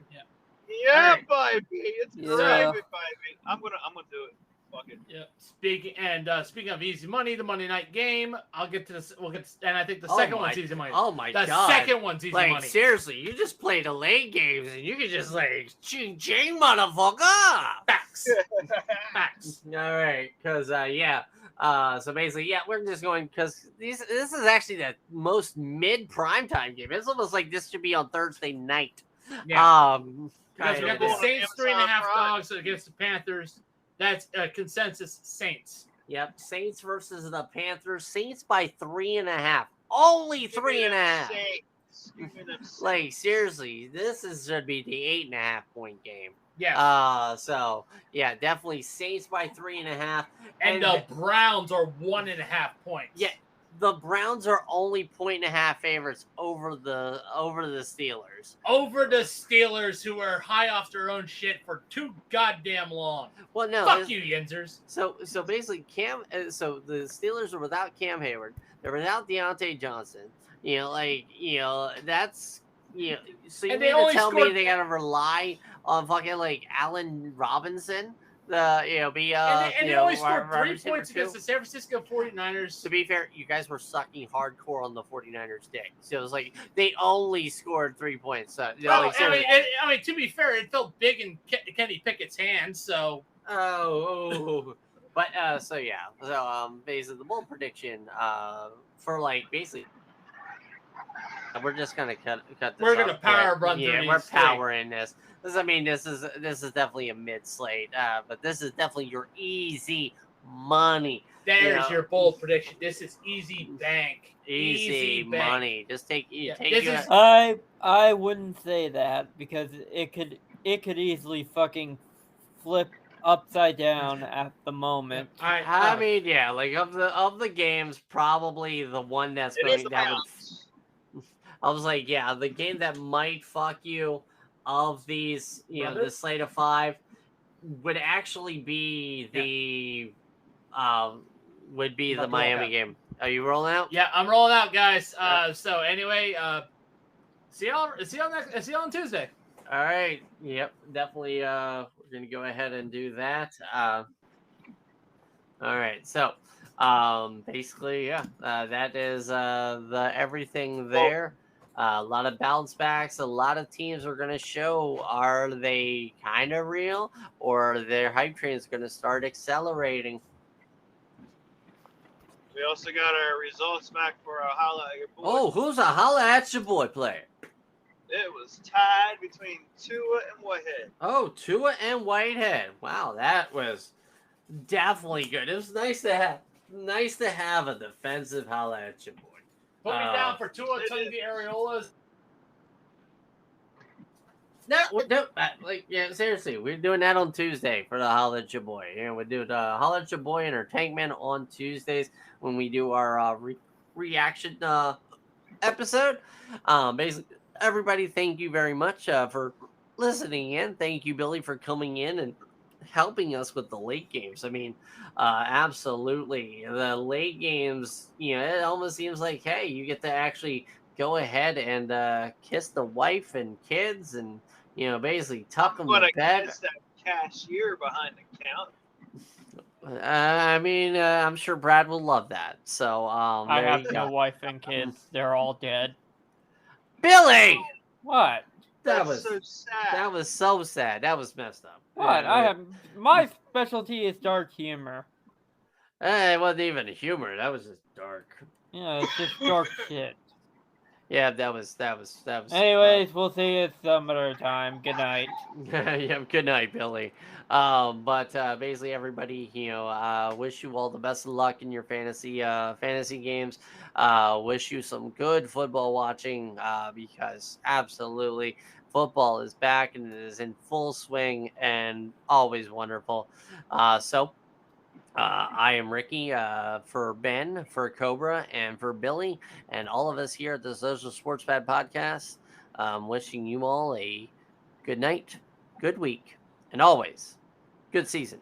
Yeah, Alright. baby. It's Yeah. private, baby. I'm gonna do it. Fuck it. Yeah. Speaking of easy money, the Monday night game. I'll get to this. And I think the Oh second my- one's easy money. Oh my the god. second one's easy money. Seriously, you just play the late games and you can just ching ching, motherfucker. Facts. Facts. All right, because so basically, we're just going because this is actually the most mid primetime game. It's almost like this should be on Thursday night. Yeah. Because we Kind got of. the Saints Amazon 3.5 Prime. dogs against the Panthers. That's consensus Saints. Yep, Saints versus the Panthers. Saints by 3.5. Only Give me them 3.5. Saints. Give me them Saints. Seriously, this should be the 8.5 point game. Yeah. So yeah, definitely Saints by 3.5. and the Browns are 1.5 points. Yeah, the Browns are only 1.5 favorites over the Steelers. Over the Steelers, who are high off their own shit for too goddamn long. Well, no. Fuck you, Yinzers. So basically, so the Steelers are without Cam Hayward. They're without Deontay Johnson. That's. So you And mean they to only tell me scored- they gotta rely on fucking Allen Robinson? And they only scored 3 receiver points two? against the San Francisco 49ers. To be fair, you guys were sucking hardcore on the 49ers dick. So it was they only scored 3 points. So, I mean, to be fair, it felt big in Kenny Pickett's hands. So Oh, But basically the bold prediction for basically we're just gonna cut this. We're gonna off power quick. run Yeah, through we're these powering this. This is definitely a mid slate, but this is definitely your easy money. There's your bold prediction. This is easy bank. Easy bank. money. Just take This is I wouldn't say that because it could easily fucking flip upside down at the moment. I mean, yeah, of the games, probably the one that's going that would. I was like, yeah, the game that might fuck you of these, the slate of 5 would actually be the Miami game. Are you rolling out? Yeah, I'm rolling out, guys. So anyway, see y'all on Tuesday. All right. Yep. Definitely. We're gonna go ahead and do that. All right. So, basically, yeah. That is the everything there. A lot of bounce backs. A lot of teams are going to show, are they kind of real, or their hype train is going to start accelerating. We also got our results back for a Holla at Your Boy. Oh, who's a Holla at Your Boy player? It was tied between Tua and Whitehead. Oh, Tua and Whitehead. Wow, that was definitely good. It was nice to have a defensive Holla at Your Boy. Put me down for Tua Tagovailoa. No, seriously, we're doing that on Tuesday for the Holla at Your Boy. We'll do the Holla at Your Boy and our Tankman on Tuesdays when we do our reaction episode. Basically, everybody, thank you very much for listening in. Thank you, Billy, for coming in and helping us with the late games. I mean, absolutely. The late games, it almost seems like, hey, you get to actually go ahead and kiss the wife and kids and, basically tuck them to bed. Kiss that cashier behind the counter. I mean, I'm sure Brad will love that. So, I have no wife and kids. They're all dead. Billy! What? That was so sad. That was so sad. That was messed up. What? My specialty is dark humor. It wasn't even humor. That was just dark. Yeah, it's just dark shit. Yeah, that was. Anyways, we'll see you some other time. Good night. Yeah, good night, Billy. But basically, everybody, wish you all the best of luck in your fantasy games. Wish you some good football watching because absolutely, football is back and it is in full swing and always wonderful. I am Ricky for Ben, for Cobra, and for Billy, and all of us here at the Social Sports Pad Podcast. Wishing you all a good night, good week, and always good season.